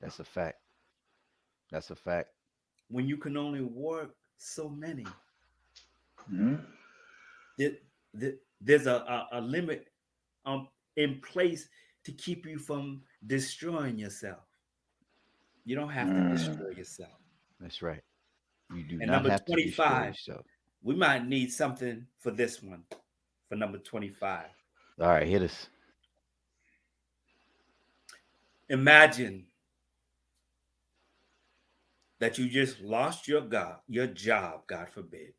that's a fact. That's a fact. when you can only work so many. Mm. There- There's a limit in place to keep you from destroying yourself. You don't have to Mm. destroy yourself. That's right. You do And not number have to destroy 25, yourself. we might need something for this one, for number 25. All right, hit us. Imagine that you just lost your job, God forbid.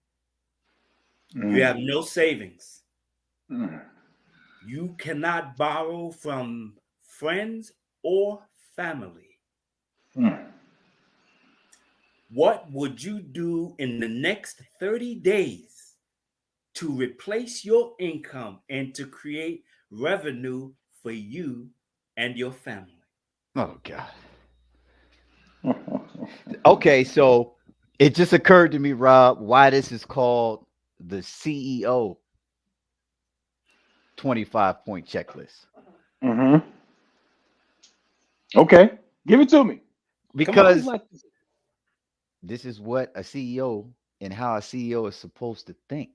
You Mm. have no savings. Mm. You cannot borrow from friends or family. Mm. What would you do in the next 30 days to replace your income and to create revenue for you and your family? Oh God. Okay, so it just occurred to me, Rob, why this is called the CEO 25-point checklist. Mm-hmm. Okay, give it to me. Come I on. always Because like. this is what a CEO and how a CEO is supposed to think,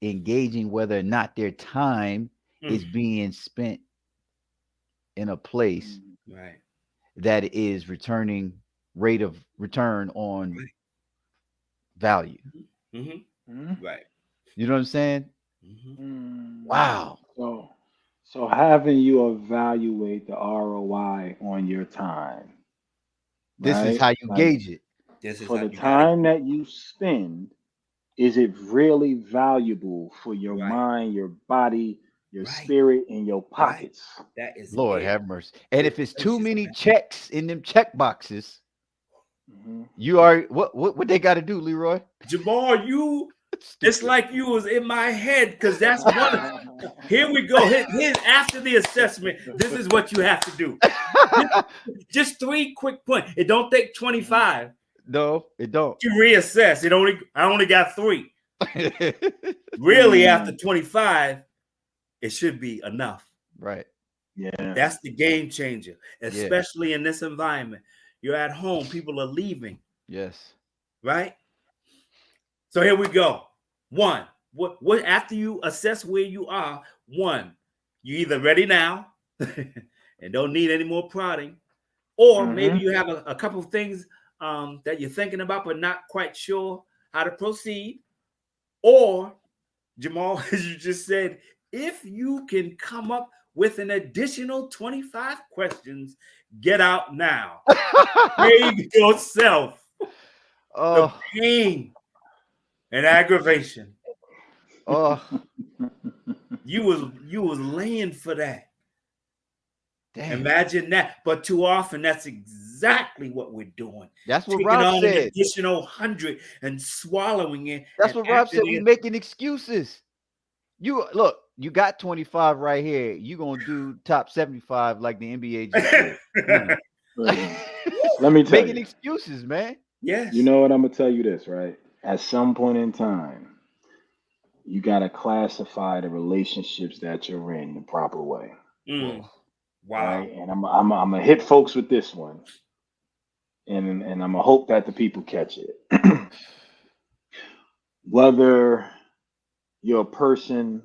engaging whether or not their time is Mm, being spent in a place Mm. right. that is returning rate of return on Right. value. Mm-hmm. Mm. Right. You know what I'm saying? Mm-hmm. Mm. Wow. So having you evaluate the ROI on your time, This is right? how you Like gauge it. This is for how the you got to. time that you spend, is it really valuable for your Right. mind, your body, your Right. spirit, and your Right. pockets? That is Lord it. have mercy. And if it's too Replaces many that. checks in them check boxes, Hmm. you are what they got to do, Leroy? Jamal, it's Stupid. like you was in my head because that's one. Here we go. Here's after the assessment. This is what you have to do. Just three quick points. It don't take 25 No, it don't. to reassess. I only got three. Really, after 25, it should be enough. Right. Yeah. That's the game changer, Yeah. especially in this environment. You're at home, people are leaving, Yes. right? So here we go. One, what after you assess where you are, one, you either ready now and don't need any more prodding, or maybe Hmm. you have a couple of things that you're thinking about but not quite sure how to proceed. Or Jamal, as you just said, if you can come up with an additional 25 questions, get out now. Save yourself the Oh, pain. and aggravation. Oh, You was laying for that. damn. Imagine that. But too often, that's exactly what we're doing. That's what Taking Rob on an said. additional 100 and swallowing it That's and what Rob said. acting We it. making excuses. You look, you got 25 right here. You gonna do top 75 like the NBA just did. Listen, let me tell Making you. excuses, man. You Yes. know what? I'm gonna tell you this, right? At some point in time, you gotta classify the relationships that you're in the proper way, Mm, Whoa. wow. right? And I'm gonna hit folks with this one, and I'm gonna hope that the people catch it. Whether you're a person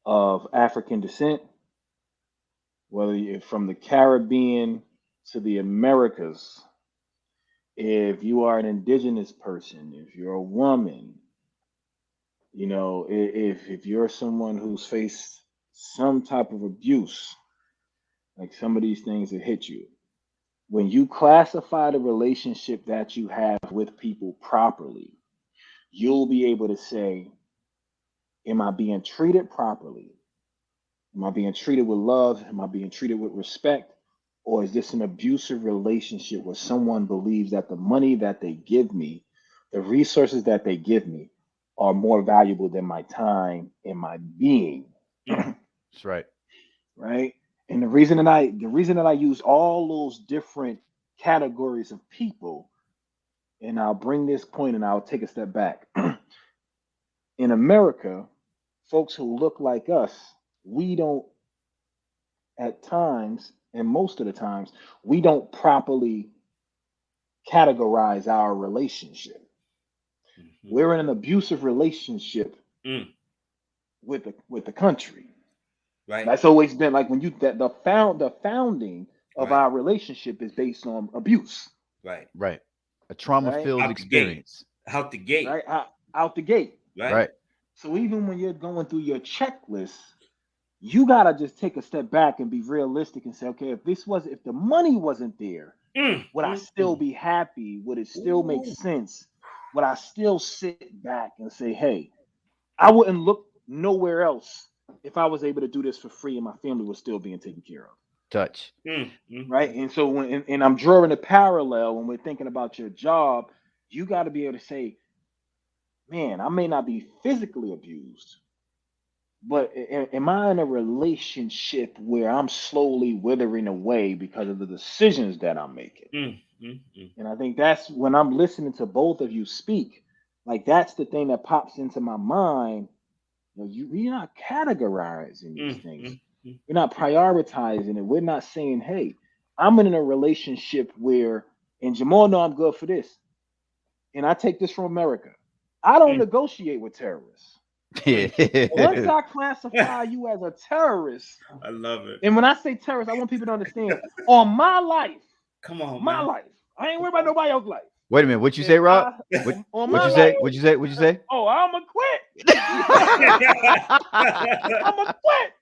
of African descent, whether you're from the Caribbean to the Americas, if you are an indigenous person, if you're a woman, if you're someone who's faced some type of abuse, like some of these things that hit you, when you classify the relationship that you have with people properly, you'll be able to say, am I being treated properly? Am I being treated with love? Am I being treated with respect? Or is this an abusive relationship where someone believes that the money that they give me, the resources that they give me, are more valuable than my time and my being? Mm, That's right. Right? And the reason that I use all those different categories of people, and I'll bring this point and I'll take a step back. In America, folks who look like us, we don't at times, and most of the times, we don't properly categorize our relationship. mhm, We're in an abusive relationship mm, with the country. right. That's always been like when you that the founding of Right. our relationship is based on abuse, Right. Right. A trauma right? filled Out the gate. experience. Out the gate. Right out the gate. Right. Right. So even when you're going through your checklist, you gotta just take a step back and be realistic and say, okay, if the money wasn't there, Mm, would I mm, still mm. be happy? Would it still make Ooh. sense? Would I still sit back and say, hey, I wouldn't look nowhere else if I was able to do this for free and my family was still being taken care of. Touch. Mm, mm, Right. mm. And so and I'm drawing a parallel when we're thinking about your job, you got to be able to say, man, I may not be physically abused, but am I in a relationship where I'm slowly withering away because of the decisions that I'm making? Mm, mm, mm. And I think that's when I'm listening to both of you speak, like that's the thing that pops into my mind. We're not categorizing these Mm, things. mm, mm. We're not prioritizing it. We're not saying, hey, I'm in a relationship where, and Jamal know I'm good for this, and I take this from America. I don't Mm, negotiate with terrorists. mm. Once Yeah. I classify you as a terrorist, I love it. and when I say terrorist, I want people to understand on Come on, my man. life, I ain't Come worried about nobody else's life. Wait a minute. What you If say, Rob? I What on what my you say? life, What you say? What you say? oh, I'ma quit. on. I'ma quit.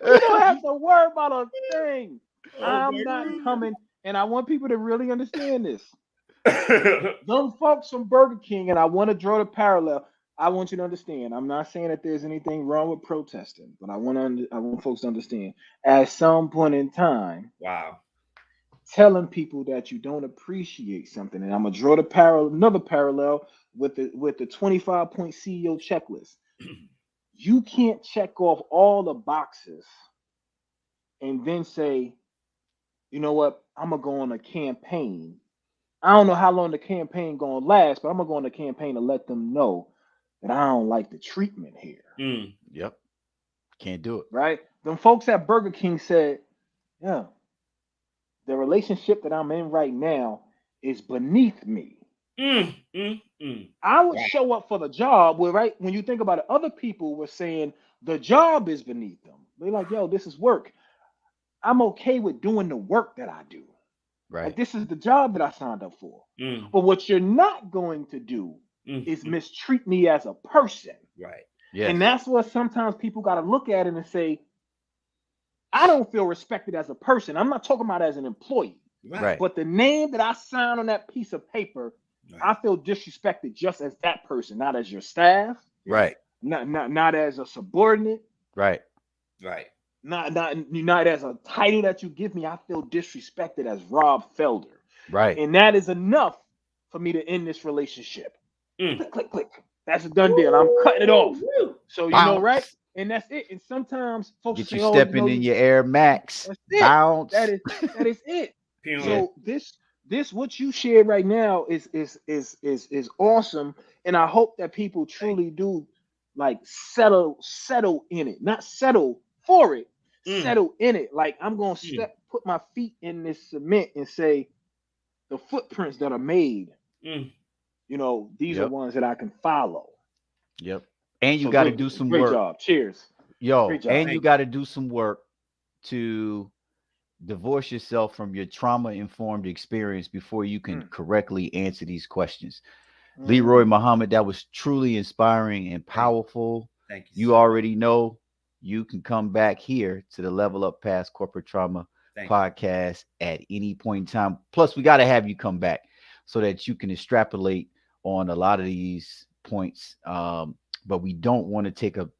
You don't have to worry about a thing. Oh I'm not my coming, and I want people to really understand this. god. Them folks from Burger King, and I want to draw the parallel. I want you to understand. I'm not saying that there's anything wrong with protesting, but I want folks to understand. At some point in time, Wow. telling people that you don't appreciate something, and I'm gonna draw the another parallel with the 25 point CEO checklist. You can't check off all the boxes and then say, you know what, I'm gonna go on a campaign. I don't know how long the campaign gonna last, but I'm gonna go on a campaign to let them know that I don't like the treatment here. Mm, Yep. Can't do it. Right? Them folks at Burger King said, yeah, the relationship that I'm in right now is beneath me. mm, mm, mm. I would Wow. show up for the job where, right, when you think about it, other people were saying the job is beneath them. They're like, yo, this is work. I'm okay with doing the work that I do. Like Right. this is the job that I signed up for. Mm, But what you're not going to do mm, is mm. mistreat me as a person. Right. And Yes. that's what sometimes people got to look at it and say, I don't feel respected as a person. I'm not talking about as an employee, Right. Right. but the name that I signed on that piece of paper Right. I feel disrespected just as that person, not as your staff, Right. Right. not as a subordinate, Right. Right. not as a title that you give me. I feel disrespected as Rob Felder, Right. and that is enough for me to end this relationship. Mm. Click, click, click. That's a done deal. I'm cutting it Woo, off. woo. So right, Bounce. and that's it. And sometimes folks will Get say, you "Oh, stepping in your Air Max. that's it. That Bounce. is that is it." Yeah. Pew. So this what you shared right now is awesome, and I hope that people Thank truly do like settle in it, not settle for it, you. Mm. settle in it. Like I'm gonna Mm. put my feet in this cement and say the footprints that are made. Mm. These are Yep. ones that I can follow. Yep. And you So got to great, do some great work. job. Cheers. Great Yo, job. and you Thank got to do some work to divorce yourself from your trauma informed experience before you can Mm, correctly answer these questions. Leroy mm, Muhammad, that was truly inspiring and thank powerful. thank you You so much. already know you can come back here to the Level Up Past Corporate Trauma Thank you. podcast at any point in time. Plus, we got to have you come back so that you can extrapolate on a lot of these points. But we don't want to take up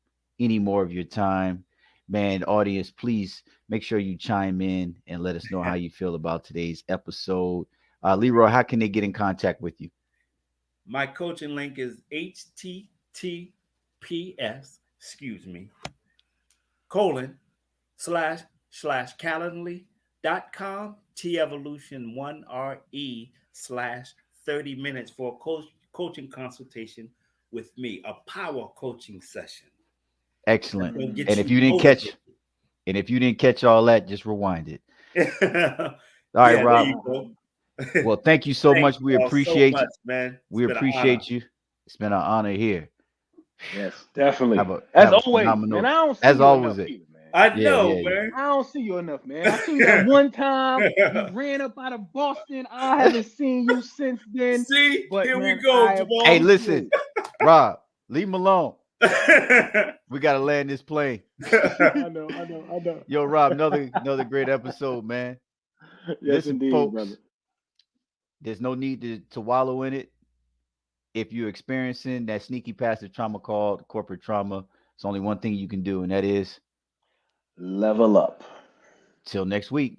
any more of your time. Man, audience, please make sure you chime in and let us know how you feel about today's episode. Leroy, how can they get in contact with you? My coaching link is https, excuse me, colon / calendly.com tevolution1re /30 minutes for a coaching consultation with me, a power coaching session. That's Excellent. gonna And get mm. if you you didn't catch, motivated. and if you didn't catch all that, just rewind it. All right, Yeah, there Rob. you go. Well, thank you so Thank much. We you all so appreciate you. much, man. It's We been an honor. appreciate you. It's been an honor here. Yes, definitely. Have As a always, man. phenomenal, I don't see as you always. enough It. either, man. I Yeah, know, yeah, yeah. man. I don't see you enough, man. I seen you that one time you ran up out of Boston. I haven't seen you since then. See, But here we man, go, I Hey, Jamal. listen, appreciate. Rob, leave him alone. We gotta land this plane. I know, I know, I know. Yo, Rob, another great episode, man. Yes, Listen, indeed, brother. folks, there's no need to wallow in it. If you're experiencing that sneaky passive trauma called corporate trauma, it's only one thing you can do, and that is Level up. till next week.